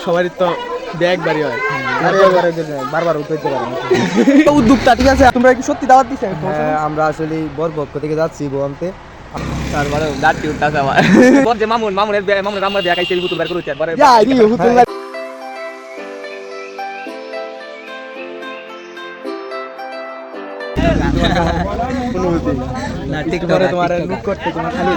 সবারই তো ব্যাগ বাড়ি হয়, বারবার উঠতে পারে না। উদ্যোগটা ঠিক আছে। তোমরা কি সত্যি দাওয়াত দিছে? আমরা আসলে বর পক্ষ থেকে যাচ্ছি গোয়াতে। তারপরে লাঠি উঠতাছে আমার বল যে মামুনের রামরা বিয়া খাইছে বুতুল বের করে উঠতে একবারে অনুভূতি না ঠিক করে তোমার লুক করতে তোমার খালি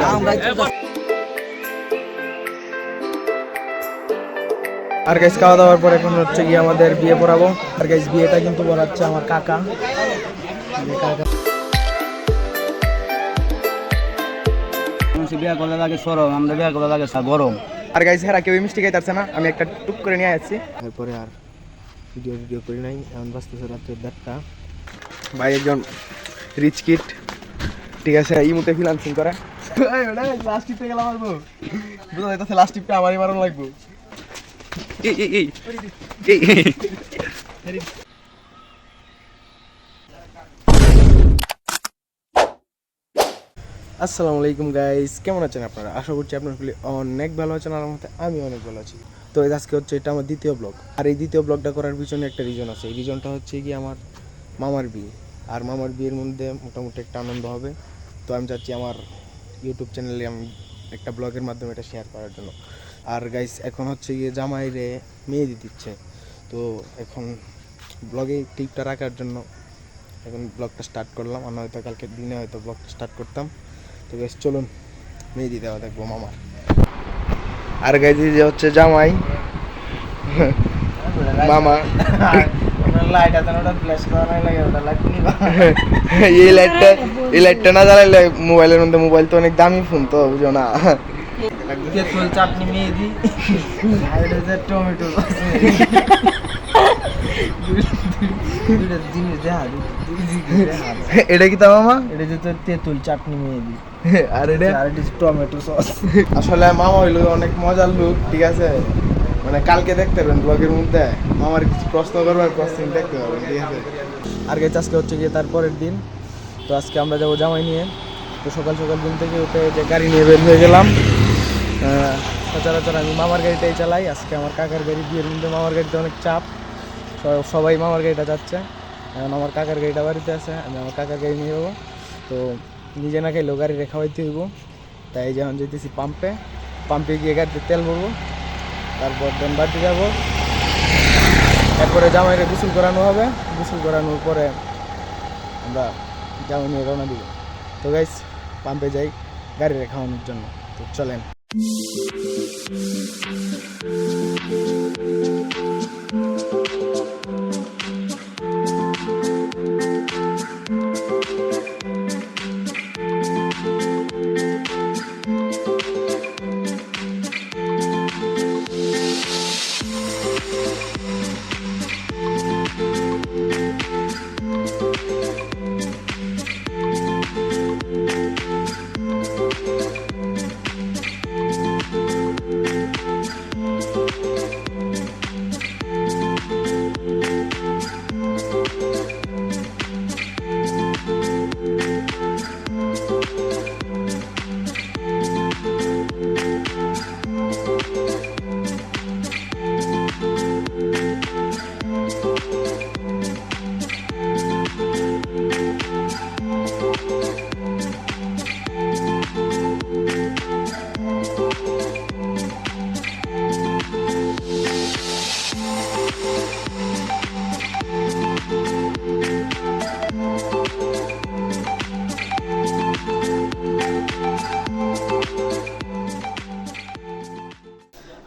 আর গাইস খাওয়া দাওয়ার পর এখন হচ্ছে গিয়ে আমাদের বিয়ে পড়াবো। আর গাইস বিয়েটা কিন্তু পড়াচ্ছে আমার কাকা। বিয়া করলে লাগে সরম, আমরা বিয়া করলে লাগে গরম। আর গাইস হেরা কেউ মিষ্টি খাইতেছে না, আমি একটা টুক করে নিয়ে আসছি। এরপরে আর ভিডিও করি নাই। এখন বাজতেছে রাত্রে 1:30। ভাই একজন রিচ কিট, ঠিক আছে, ইমুতে ফ্রিল্যান্সিং করে। লাস্ট টিপে গেলাম মারবো, বুঝা যাইতেছে লাস্ট টিপটা আমারই মারণ লাগবো। আসসালামু আলাইকুম গাইস, কেমন আছেন আপনারা? আশা করছি আপনারা অনেক ভালো আছেন। আর আমি অনেক ভালো আছি। তো আজকে হচ্ছে এটা আমার দ্বিতীয় ব্লগ। আর এই দ্বিতীয় ব্লগটা করার পিছনে একটা রিজন আছে। এই রিজনটা হচ্ছে কি আমার মামার বিয়ে। আর মামার বিয়ের মধ্যে মোটামুটি একটা আনন্দ হবে। তো আমি চাচ্ছি আমার ইউটিউব চ্যানেলে আমি একটা ব্লগের মাধ্যমে এটা শেয়ার করার জন্য। আর গাইস এখন হচ্ছে গিয়ে জামাইরে মেহেদি দিচ্ছে। তো এখন ব্লগে ক্লিপটা রাখার জন্য এখন ব্লগটা স্টার্ট করলাম। আর হয়তো কালকে দিনে হয়তো ব্লগটা স্টার্ট করতাম। তো গাইস চলুন মেহেদি দেওয়া দেখবো মামার। আর গাইস যে হচ্ছে জামাই মামা লাইট আছে ওটা ফ্ল্যাশ করা নাই লাগে, ওটা লাইট নিবা। এই লাইটটা না জ্বালাইলে মোবাইলের মধ্যে, মোবাইল তো অনেক দামি ফোন তো বুঝো না। তেঁতুল চাটনি মেহেদি আর যে টমেটো জিনিস দেখা এটা কি তা মামা? এটা যে তোর তেঁতুল চাটনি মেহেদি আর এটা টমেটো সস। আসলে মামা হইলো অনেক মজার লোক, ঠিক আছে। মানে কালকে দেখতে পারবেন ব্লগের মধ্যে মামার কিছু প্রশ্ন করবার প্রশ্ন দেখতে পারবেন, ঠিক আছে। আর গেছে আজকে হচ্ছে গিয়ে তারপরের দিন। তো আজকে আমরা যাবো জামাই নিয়ে। তো সকাল সকাল দিন থেকে উঠে যে গাড়ি নিয়ে বের হয়ে গেলাম। সচরাচর আমি মামার গাড়িটাই চালাই। আজকে আমার কাকার গাড়ি, বিয়ের মধ্যে মামার গাড়িতে অনেক চাপ, সবাই মামার গাড়িটা যাচ্ছে। এখন আমার কাকার গাড়িটা বাড়িতে আছে, আমি আমার কাকার গাড়ি নিয়ে যাবো। তো নিজে না খাইলেও গাড়ি খাওয়াইতে হইব। তাই যখন যেতেছি পাম্পে গিয়ে গাড়িতে তেল ভরবো, তারপর দেন বাড়িতে যাবো। এরপরে জামাইরে গোসল করানো হবে। গোসল করানোর পরে আমরা জামাই নিয়ে রওনা দিব। তো গাইস পাম্পে যাই গাড়িরে খাওয়ানোর জন্য। তো চলেন।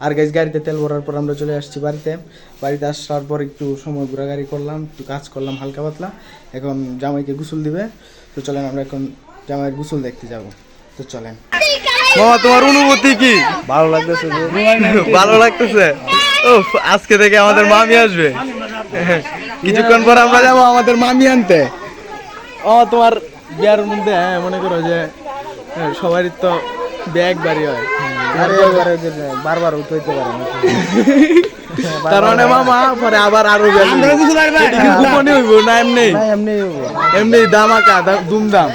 আর গাইস গাড়িতে তেল ভরার পর আমরা চলে আসছি বাড়িতে আসার পর একটু সময় ঘোরাঘুরি করলাম, একটু কাজ করলাম হালকা পাতলা। এখন জামাইকে গোসল দিবে। তো চলেন আমরা এখন জামাইয়ের গোসল দেখতে যাব। তো চলেন। মামা তোমার অনুভূতি কি? ভালো লাগতেছে। ভালো লাগতেছে। ও আজকে থেকে আমাদের মামি আসবে। কিছুক্ষণ পর আমরা যাবো আমাদের মামি আনতে। তোমার বিয়ার মধ্যে মনে করো যে সবারই তো ব্যাগ বাড়ি হয়, বারবার উঠতে পারে না। তার মানে মামা পরে আবার আরো হইব না, এমনি দামাকা দুমদাম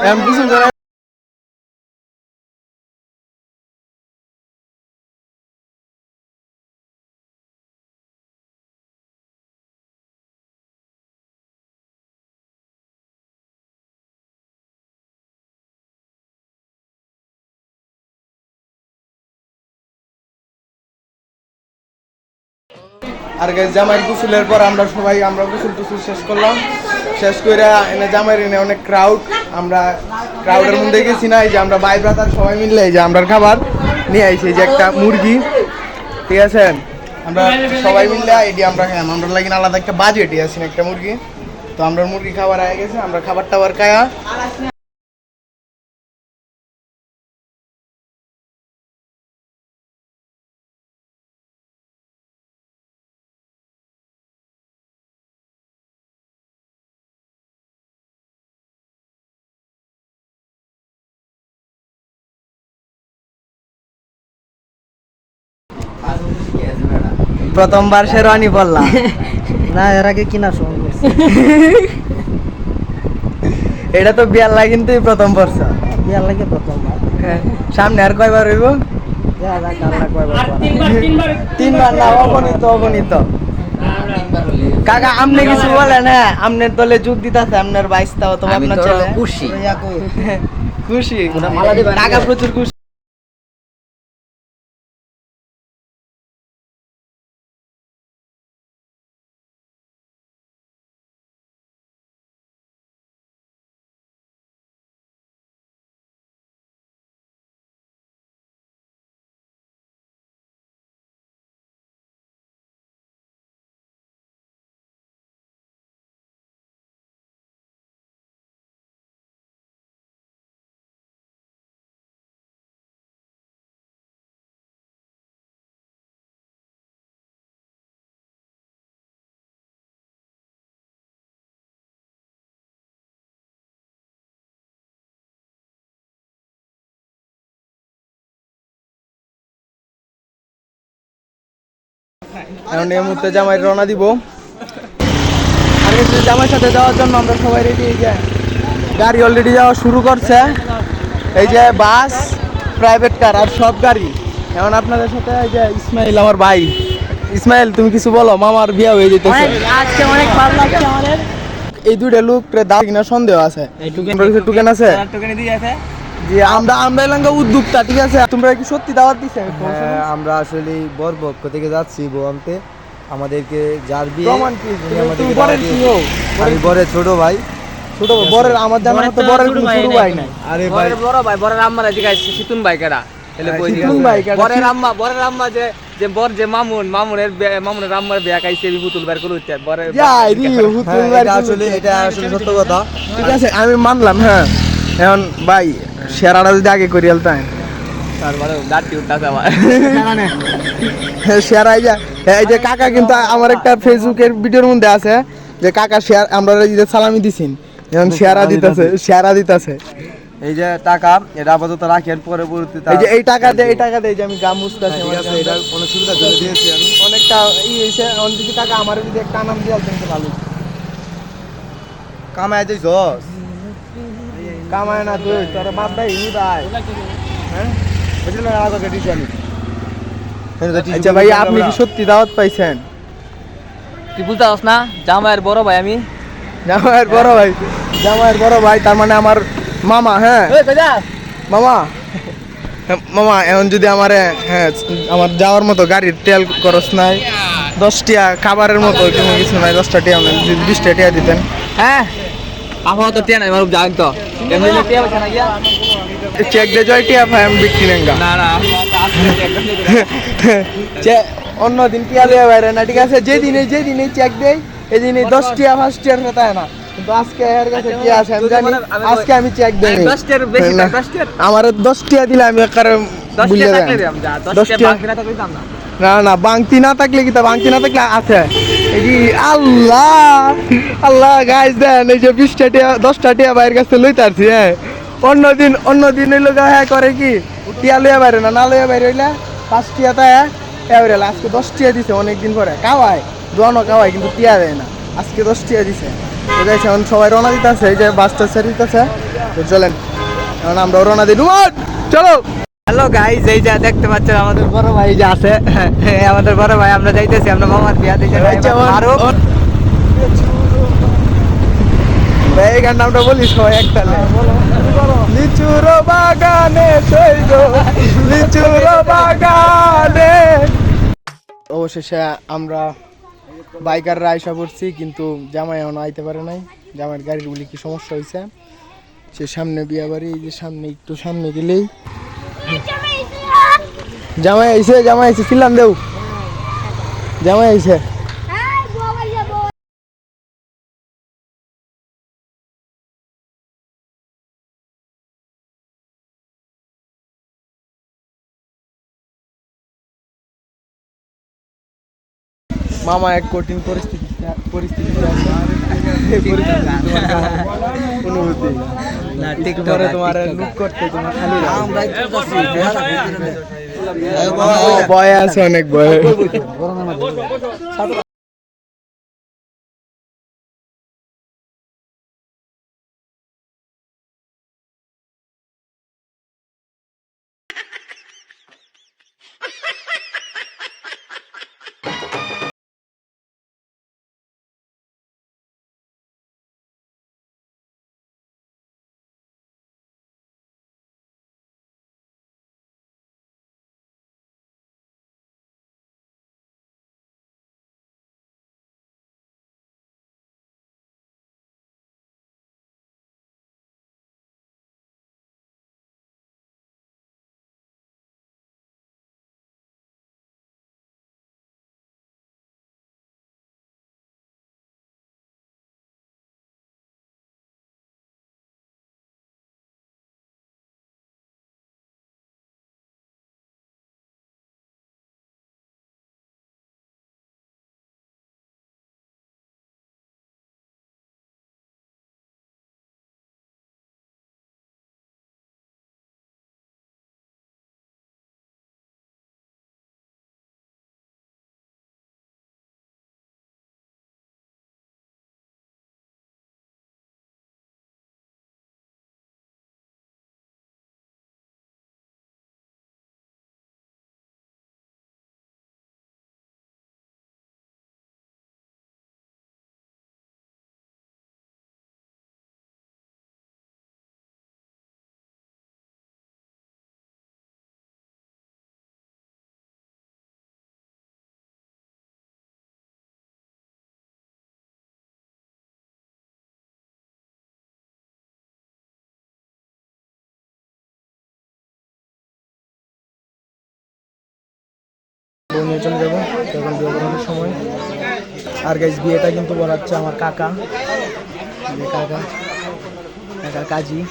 এমনি আর গাইস জামাইয়ের গোসলের পর আমরা গোসল টুসল শেষ করলাম, শেষ করে এনে জামাইয়ের এনে অনেক আমরা ক্রাউডের মধ্যে গেছি না, এই যে আমরা ভাই ব্রাদার সবাই মিললে এই যে আমরা খাবার নিয়ে আইছি, এই যে একটা মুরগি, ঠিক আছে, আমরা সবাই মিললে এটি আমরা খাইলাম, আমরা লাগি আলাদা একটা বাজেটই আছে একটা মুরগি, তো আমরা মুরগি খাবার আগে গেছে, আমরা খাবার টাবার খায়া প্রথমবার শেরওয়ানি পরলাম না, এর আগে কিনা শোন এটা তো বিয়ার লাগে, কিন্তু প্রথম বর্ষ বিয়ার লাগে প্রথমবার। সামনে আর কয়বার হইব? তিনবার না, অগণিত। কাকা আপনি কিছু বলেন? হ্যাঁ, আপনার দলে যোগ দিতেছে আপনার বাইশটাও, তো আপনার ছেলে খুশি খুশি, মালা দিবেন। কাকা প্রচুর খুশি। এখন এই মুহূর্তে জামাই রওনা দিব, আর জামাইয়ের সাথে যাওয়ার জন্য আমরা সবাই রেডি হয়ে যাই, গাড়ি অলরেডি যাওয়া শুরু করছে, এই যে বাস, প্রাইভেট কার আর সব গাড়ি। এখন আপনাদের সাথে এই যে ইসমাইল আমার ভাই, ইসমাইল তুমি কিছু বলো, মামার বিয়ে হয়ে যেতেছে, আজকে অনেক ভালো লাগছে আমাদের। এই দুইটা লোক দাও কিনা সন্দেহ আছে, টুকেন আছে জি, আমরা এলাকা উদ্যোক্তা, ঠিক আছে, তোমরা কি সত্যি দাওয়াত দিছে? আমরা আসলে বর পক্ষ থেকে যাচ্ছি বউ আনতে, আমাদেরকে যার বিয়ে প্রমাণ কি? উনি আমাদেরকে তুমি বরের কি হও? আমি বরের ছোট ভাই। ছোট বরের আমার জানা মতো বরের কোনো ছোট ভাই নাই। আরে ভাই বড় ভাই, বড়ের আম্মারা জিগাইছে সিতুন ভাই কেডা, তাহলে কই সিতুন ভাই কেডা? বরের আম্মা যে বর যে মামুনের আম্মার বিয়া খাইছে পুতুল বের করে উঠতে বরের যাই রে, হুতুল ভাই এটা আসলে সত্য কথা। ঠিক আছে, আমি মানলাম। হ্যাঁ, এখন ভাই শেরাটা যদি আগে করি আলতাম তারপরে গাড়ি উঠতাছে আমার শেয়ার এই যে কাকা কিন্তু আমার একটা ফেসবুকের ভিডিওর মধ্যে আছে যে কাকা শেয়ার আমরা সালামি দিছিন, এখন শেয়ারা দিতেছে। এই যে টাকা এটা আপাতত রাখেন, পরবর্তীতে এই যে এই টাকা দিয়ে যে আমি গাম মুছতাছি, ঠিক আছে, এটা কোনো সুবিধা করে দিয়েছি আমি। অনেকটা হয়েছে, এখন যদি কাকা আমার যদি একটা নাম দিয়ে আলতেন তো ভালো। কামাই দিস জস কামায় না তুই, তোর বাপ ভাই ভাই। হ্যাঁ, বুঝলি না, আগে দিছি আমি। আচ্ছা ভাই, আপনি কি সত্যি দাওয়াত পাইছেন? তুই বুঝতে পারছ না, জামাইয়ের বড় ভাই আমি। জামাইয়ের বড় ভাই, তার মানে আমার মামা। হ্যাঁ মামা, এখন যদি আমার যাওয়ার মতো গাড়ির তেল খরচ নাই, 10 টাকা খাবারের মতো কোনো কিছু নাই, 10 টাকা নেই, যদি 20 টাকা দিতেন। হ্যাঁ, আপাতত টিয়া নাই, মানুষ জানেন তো এমনি টিয়া বসে না গিয়া চেক দিয়ে জয় টিয়া ভাই আমি বিক্রি নেঙ্গা না অন্য দিন টিয়া দেওয়া বাইরে না, ঠিক আছে, যেদিনে চেক দেয় এদিনে 10 টাকা 5 টাকার কথা হয় না, কিন্তু আজকে এর কাছে কি আছে আমি জানি, আজকে আমি চেক দেই 10 টাকার বেশি 10 টাকা আমার 10 টাকা দিলে আমি একারে 10 বুঝলে টাকা দেন। থাকলে দিলাম, যা 10 10 টাকা টাকা বাকি না থাকলে দিতাম না। না বাংতি না থাকলে কি তা, বাংতি না থাকলে আছে এই যে আল্লাহ গাইস দেন, এই যে 20 টাকা 10 টাকা বাইরের কাছে লইতে আসছি। হ্যাঁ, অন্য দিন হইলো হ্যাঁ করে কি টিয়া লইয়া বাইরে না লইয়া বাইরে হইলে 5 টাকা তা এবারে আজকে 10 টাকা দিছে, অনেকদিন পরে কাওয়ায় দোয়ানো কাওয়ায়, কিন্তু টিয়া দেয় না, আজকে 10 টাকা দিছে। তো যাইছে, এখন সবাই রওনা দিতেছে, এই যে বাসটা ছেড়ে দিতেছে, তো চলেন এখন আমরা রওনা দিই। চলো। হ্যালো গাইস, এই যে দেখতে পাচ্ছেন আমাদের বড় ভাই যে আছে, আমাদের বড় ভাই, আমরা যাইতেছি আমরা মামার বিয়া দেখে। আরো এই গানটা আমরা বলি সবাই একতালে, লিচুর বাগানে সইগো লিচুর বাগানে। ও অবশেষে আমরা বাইকাররা আইসা পড়ছি, কিন্তু জামাই এখনো আইতে পারে নাই। জামাইয়ের গাড়ির বলি কি সমস্যা হয়েছে, সে সামনে বিয়া বাড়ি, এই যে সামনে একটু সামনে গেলেই জামাই আইছে ছিলাম দেও, জামাই আইছে। মামা এক কঠিন পরিস্থিতিতে আছে। এই পরিস্থিতি তোমার কেমন অনুভূতি? একটু পরে তোমার লুক করতে তোমার খালি ভয় আছে, অনেক ভয়। বউ নিয়ে চলে যাবো এখন বিয়ে করানোর সময়। আর গাইস বিয়েটা কিন্তু করাচ্ছে আমার কাকা, যে কাকা কাজী।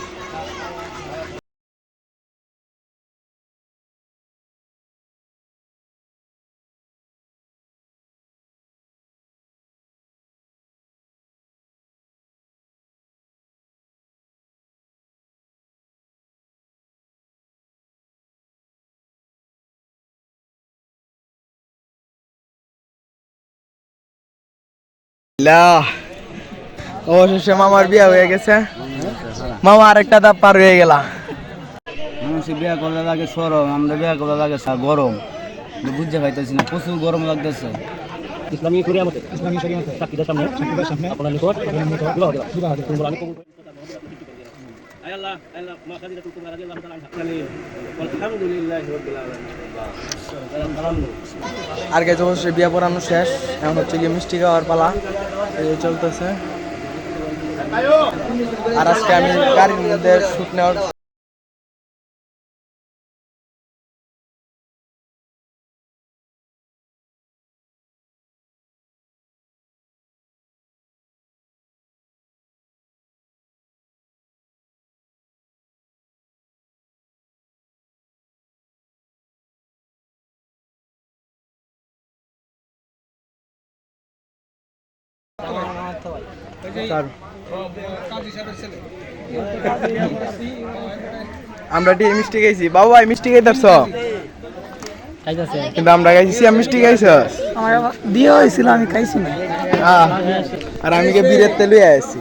অবশেষে মামার বিয়ে হয়ে গেছে, মামা আরেকটা ধাপ পার হয়ে গেল। মানুষের বিয়া করলে লাগে সরম, আমরা বিয়া করলে লাগে গরম। বুঝতে পাইতেছি না, প্রচুর গরম লাগতেছে। ইসলামী শরিয়া মতে ইসলামী শরিয়া মতে সাক্ষীদের সামনে আপনার নিকট বিবাহ দেওয়া আমি কবুল আয় আল্লাহ মা খাদিজা তুমরা রাদিয়াল্লাহু তাআলা আনহা আলহামদুলিল্লাহি রাব্বিল আলামিন। আর গাইস অবশ্যই বিয়ে পড়ানো শেষ, এখন হচ্ছে গিয়ে মিষ্টি খাওয়ার পালা, এই চলতেছে। আর আজকে আমি গাড়ির মধ্যে শুট নেওয়ার আমরা টি মিষ্টি খাইছি। বাবু ভাই মিষ্টি খাইতারছ? কিন্তু আমরা খাইছি মিষ্টি খাইছস? আমার বিয়ে হয়েছিল, আমি খাইছি না। আর আমি কে বীরের তেল লইয়া আইছি।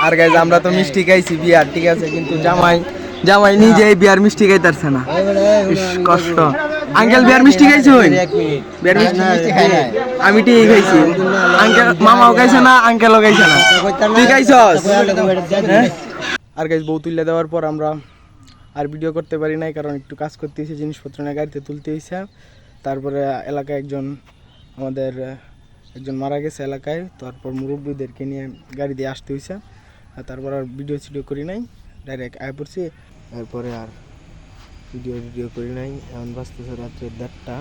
আর গাইস আমরা তো মিষ্টি খাইছি বিয়ার, ঠিক আছে, কিন্তু জামাই নিজেই বিয়ার মিষ্টি খাইতারছে না। কষ্ট। আঙ্কেল বিয়ার মিষ্টি খাইছুন? বিয়ার মিষ্টি খাই না আমি, ঠিক খাইছি। আঙ্কেল মামাও খাইছে না, আঙ্কেলও খাইছে না। তুই খাইছস? আর গাইস বউ তুলে দেওয়ার পর আমরা আর ভিডিও করতে পারি নাই, কারণ একটু কাজ করতে হয়েছে, জিনিসপত্র নিয়ে গাড়িতে তুলতে হয়েছে। তারপরে এলাকায় একজন আমাদের একজন মারা গেছে এলাকায়, তারপর মুরব্বীদেরকে নিয়ে গাড়ি দিয়ে আসতে হয়েছে, আর তারপর আর ভিডিও টিডিও করি নাই, ডাইরেক্ট আয় পড়ছি। এরপরে আর ভিডিও করি নাই। এখন বাজতেছে রাত্রে 1:30,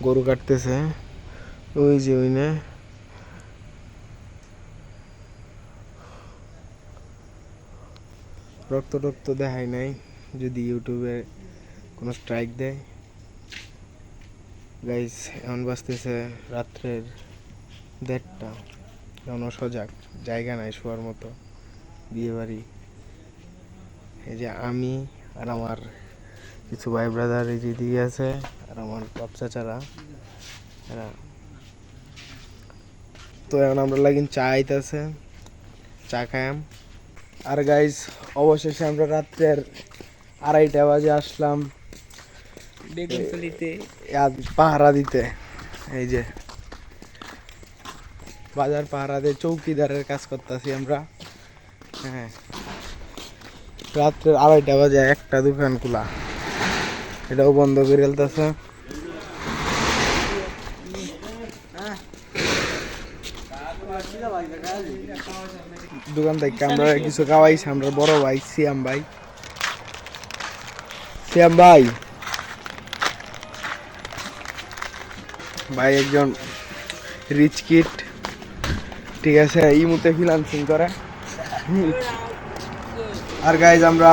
গরু কাটতেছে ওই যে ওই না। রক্ত দেখাই নাই, যদি ইউটিউবে কোনো স্ট্রাইক দেয়। গাইস এখন বাজতেছে রাত্রের 1:30, এখনও সজাগ, জায়গা নাই শোয়ার মতো, বিয়ে বাড়ি। এই যে আমি আর আমার কিছু ভাই ব্রাদার এই যে দিকে আছে, আর আমার বাপ চাচারা এরা। তো এখন আমরা লাগিন চা আইতেছে, চা খাইম। আর গাইস অবশেষে আমরা রাত্রের 2:30 বাজে আসলাম বেগুনতলিতে পাহারা দিতে। এই যে বাজার পাহারা দিয়ে চৌকিদারের কাজ করতেছি আমরা। হ্যাঁ, রাত্রের 2:30 বাজে একটা দোকান খোলা, এটাও বন্ধ করে ফেলতেছে। দোকান থেকে আমরা কিছু খাওয়াইছি, আমরা বড় ভাই সিয়াম ভাই ভাই একজন রিচ কিড, ঠিক আছে, ইমুতে ফ্রিল্যান্সিং করে। আর গাইজ আমরা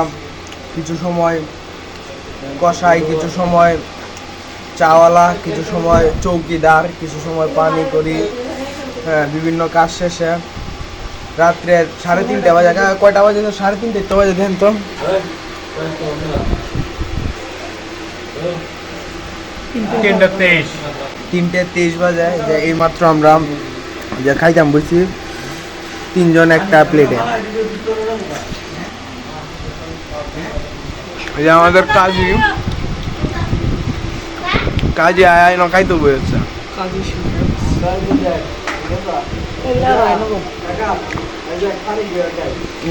কিছু সময় কষাই, কিছু সময় চাওয়ালা, কিছু সময় চৌকিদার, কিছু সময় পানি করি। হ্যাঁ, বিভিন্ন কাজ শেষে রাত্রে 3:30 বাজে, কয়টা বাজে? 3:30 বাজে দেন তো। 3:23 বাজে, যে এইমাত্র আমরা যে খাইতাম বুঝছি 3 জন একটা প্লেটে। এই যে আমাদের কাজী আয় না খাইতে বসেছে।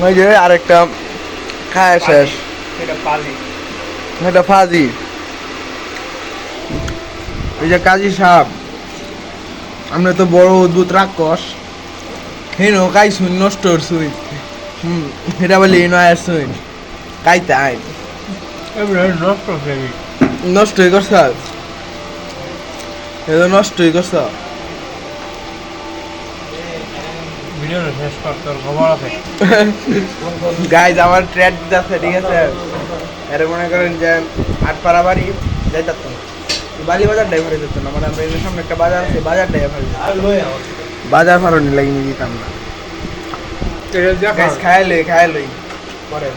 ওই যে আরেকটা খায় শেষ, এটা ফাজি। এই যে কাজী সাহেব, আমরা তো বড় অদ্ভুত রাক্ষস, হেন কাই শুন নষ্ট শুই, এটা বলি নয় শুন কাইতে আইন নষ্টই করছ, এটা নষ্টই করছ। গাইজ আমার ট্রেড আছে, ঠিক আছে, এর মনে করেন যে 8 পাড়া বাড়ি যাইতাম, বালি বাজার ড্রাইভারে যেত না, মানে আমরা এর সামনে একটা বাজার আছে, বাজার ড্রাইভার বাজার ফারণি লাগিয়ে দিতাম না। খায়ালই পরে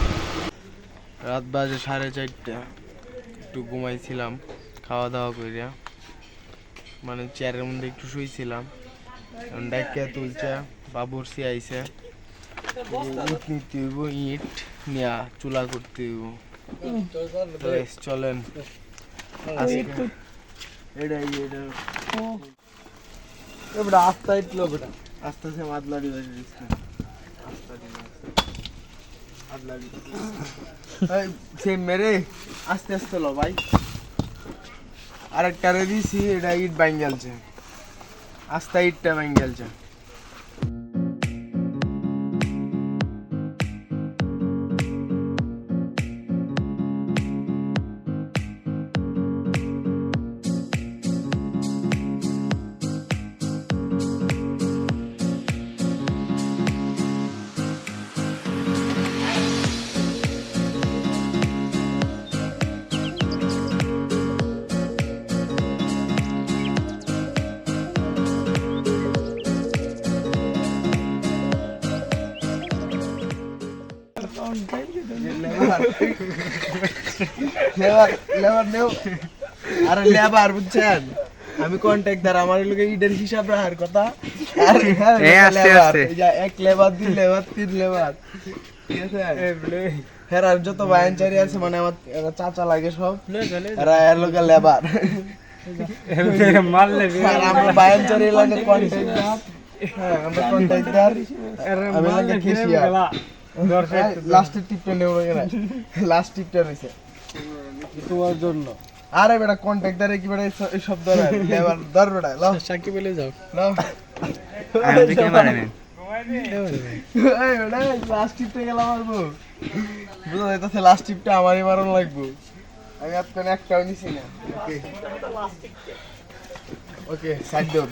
রাত বাজে 4:30, একটু ঘুমাইছিলাম, খাওয়া দাওয়া করিয়া, মানে চেয়ারের মধ্যে একটু শুইছিলাম। ডাইকা তুলছে, বাবুরসি আইছে, ইট নিতে হইব, ইট নিয়া চুলা করতে হইব। চলেন আস্তে ইটলো বেটা, আস্তে আস্তে মাদলাড়ি সে মেরে আস্তে আস্তে লো ভাই। আরেকটা রে দিছি, এটা ইট বাইন গেলছে, আস্তে ইটটা বাইন গেলছে। লেবার বুঝছেন, আমি কন্ট্রাক্টর, আমার লোকে ইটের হিসাব রাখার কথা। এক লেবার, 2 লেবার, 3 লেবার, ঠিক আছে। হেরার যত বায়ানচারি আছে, মানে আমার চাচা লাগে সব, এরা এর লোকে লেবার। আমরা বায়ানচারি লাগে কন্ট্রাক্টর, হ্যাঁ আমরা কন্ট্রাক্টর, আমি লাগে কেশিয়ার। লাস্টের টিপটা নেব না, লাস্ট টিপটা রয়েছে তোমার জন্য। আরে বেটা কন্ট্রাক্টরে কি বেটা এই সব ধরে এবার ধর বেটা লাও সাকি পেলে যাও লাও আমি তো ক্যামেরাম্যান এই বেটা লাস্ট টিপতে গেলাম মারবো বুঝা যাইতাছে লাস্ট টিপটা আমারই মারন লাগবো আমি আজকে একটাও নিছি না ওকে ওকে সাইড দাও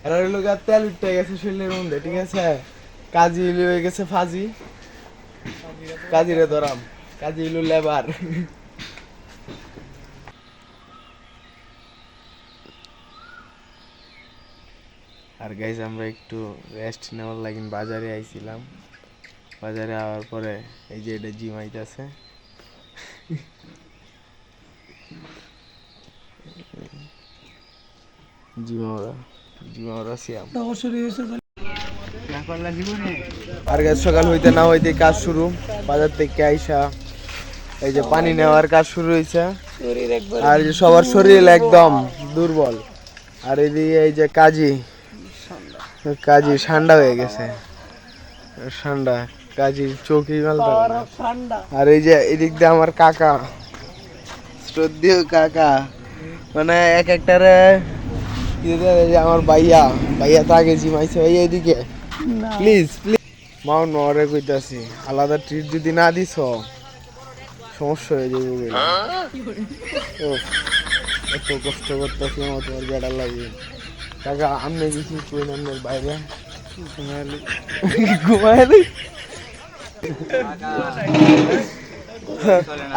আর ওই লোক আর তেল উঠতে গেছে শরীরের মধ্যে ঠিক আছে কাজী হয়ে গেছে ফাজি কাজীরে ধরাম কাজী হইলো লেবার আর গাইজ আমরা একটু রেস্ট নেওয়ার লাগি বাজারে আইছিলাম বাজারে আওয়ার পরে এই যে এটা জিম আইতাছে জিমাওরা সিয়াম আর গাছ সকাল হইতে না হইতে কাজ শুরু বাজার থেকে আইসা এই যে পানি নেওয়ার কাজ শুরু হয়েছে আর যে সবার শরীর একদম দুর্বল আর এদিকে এই যে কাজী ঠান্ডা হয়ে গেছে ঠান্ডা কাজীর চোখই মালতে আর এই যে এদিক দিয়ে আমার কাকা শ্রদ্ধেয় কাকা মানে এক একটারে আমার ভাইয়া তো আগে জিমাইছে ভাইয়া এদিকে প্লিজ মাউন্ট নরে কইতাছি আলাদা ট্রিট যদি না দিছ সমস্যা হয়ে যাবে বলে এত কষ্ট করতেছি আমার তোমার বেড়া লাগে কাকা আমনে কিছু কই না আপনার বাইরে ঘুমাইলি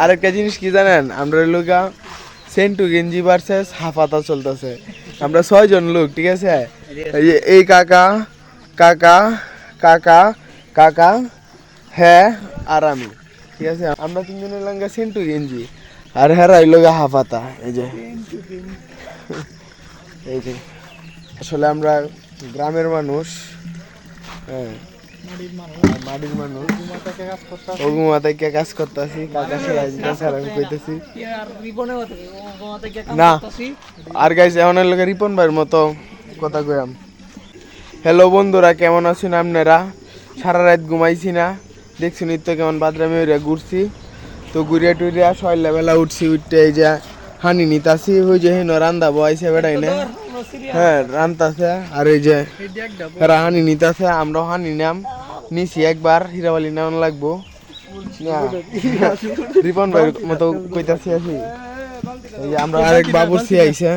আরেকটা জিনিস কি জানেন আমরা লোকা সেন্টু গেঞ্জি ভার্সেস হাফাতা চলতেছে আমরা 6 জন লোক ঠিক আছে এই কাকা কাকা কাকা কাকা হ্যাঁ আর আমি ঠিক আছে আমরা 3 জনের লঙ্গা সেন্টু গেঞ্জি আর হ্যাঁ এই লোক হাফাতা এই যে আসলে আমরা গ্রামের মানুষ হ্যাঁ মাটির মানুষ ওগুমা থেকে কাজ করতেছি কাকা আমি কইতেছি না আর গাইস এমন লোকে রিপন ভাইয়ের মতো কথা কইলাম হ্যালো বন্ধুরা কেমন আছেন আপনারা সারা রাত ঘুমাইছি না দেখছি নিত্য কেমন বাদরামি হইয়া ঘুরছি তো ঘুরিয়া টুরিয়া সকালবেলা উঠছি উঠতে এই যে হানি নিতাছি ওই যে হেন রান্দা বয়াইছে বেড়াই না হ্যাঁ রান্তাছে আর এই যে হানি নিতাছে আমরাও হানি নাম নিছি একবার হিরাবালি নাম লাগবো রিপন ভাইয়ের মতো কইতাছি আছি এই যে আমরা আরেক বাবুর্চি আইছে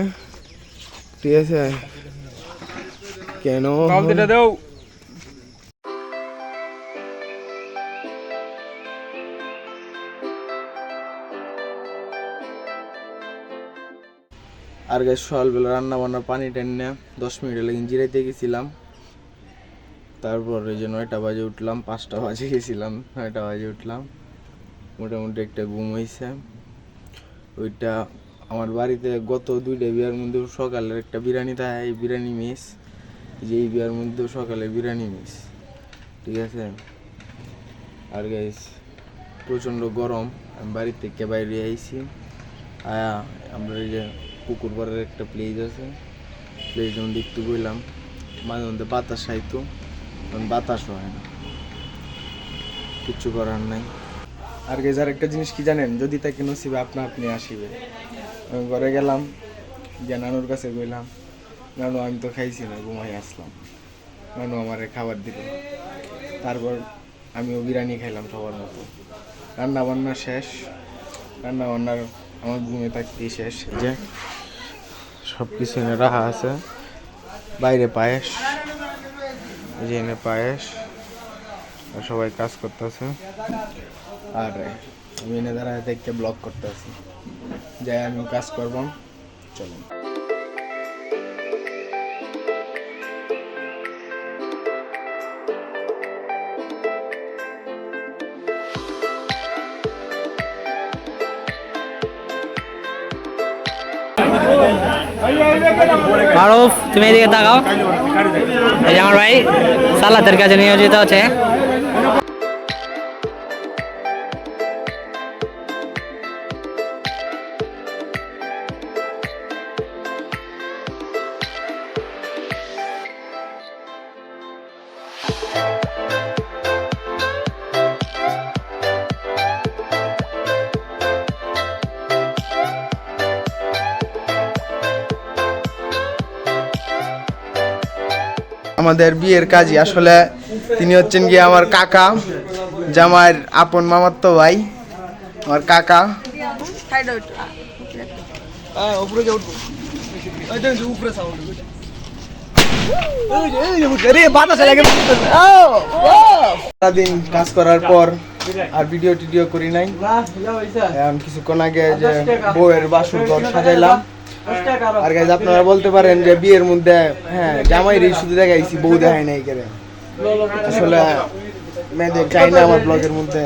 ঠিক আছে কেন আর গাছ সকালবেলা রান্না বান্না পানি টান্না 10 মিনিট লেগে জিরাইতে গেছিলাম তারপর এই যে 9টা বাজে উঠলাম 5টা বাজে গেছিলাম 9টা বাজে উঠলাম মোটামুটি একটা ঘুম হয়েছে ওইটা আমার বাড়িতে গত 2টা বিয়ার মধ্যে সকালের একটা বিরিয়ানি থাকে এই বিরিয়ানি মিস যে এই বিয়ার মধ্যে সকালে বিরিয়ানি মিস ঠিক আছে আর গাইস প্রচণ্ড গরম আমি বাড়ি থেকে বাইরে আইছি আয়া আমরা এই যে পুকুর পাড়ের একটা প্লেস আছে প্লেস যখন দেখতে গেলাম মাঝে মধ্যে বাতাস আইতো বাতাস হয় না কিচ্ছু করার নাই আর গেজ আর একটা জিনিস কি জানেন যদি তাকে নসিবে আপনা আপনি আসিবে আমি ঘরে গেলাম গিয়ে নানুর কাছে গেলাম নানু আমি তো খাইছি না ঘুমাই আসলাম নানু আমারে খাবার দিল তারপর আমিও বিরিয়ানি খাইলাম সবার মতো রান্না বান্না শেষ রান্না বান্নার আমার ঘুমে থাকতেই শেষ যে সব কিছু এনে রাখা আছে বাইরে পায়েস যে এনে পায়েস আর সবাই কাজ করতেছে আর আমি এনে দাঁড়ায় দেখতে ব্লগ করতেছি যাই আমি কাজ করবাম চলুন মারুফ তুমি এদিকে তাকাও এই যে আমার ভাই সালাতের কাছে নিয়োজিত আছে আমাদের বিয়ের কাজী, আসলে তিনি হচ্ছেন গিয়ে আমার কাকা, জামাইয়ের আপন মামাতো ভাই, আমার কাকা। সারাদিন কাজ করার পর আর ভিডিও টিডিও করি নাই। এখন কিছুক্ষণ আগে যে বউয়ের বাসর ঘর সাজাইলাম। আর গাইজ আপনারা বলতে পারেন যে বিয়ের মধ্যে হ্যাঁ জামাইরই শুধু দেখাইছি, বউ দেখাই নাই কেন। আসলে মেয়েদের চাই না আমার ব্লগের মধ্যে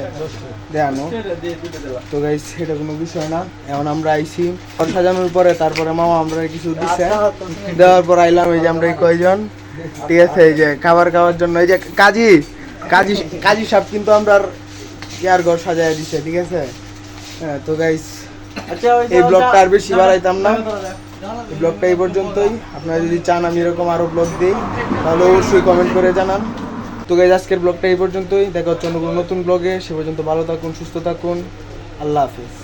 দেখানো। তো গাইজ সেটা কোনো বিষয় না। এখন আমরা আইছি ঘর সাজানোর পরে, তারপরে মামা আমরা কিছু দিচ্ছে, দেওয়ার পর আইলাম এই যে আমরা এই কয়জন, ঠিক আছে, এই যে খাবার খাওয়ার জন্য এই যে কাজী কাজী কাজী সাহেব কিন্তু আমরা ইয়ার ঘর সাজায় দিছে, ঠিক আছে। হ্যাঁ তো গাইজ এই ব্লগটা আর বেশি বাড়াইতাম না, এই ব্লগটা এই পর্যন্তই। আপনারা যদি চান আমি এরকম আরো ব্লগ দিই তাহলে অবশ্যই কমেন্ট করে জানান। তো গাইজ আজকের ব্লগটা এই পর্যন্তই, দেখা হচ্ছে অন্য কোনো নতুন ব্লগে। সে পর্যন্ত ভালো থাকুন, সুস্থ থাকুন, আল্লাহ হাফিজ।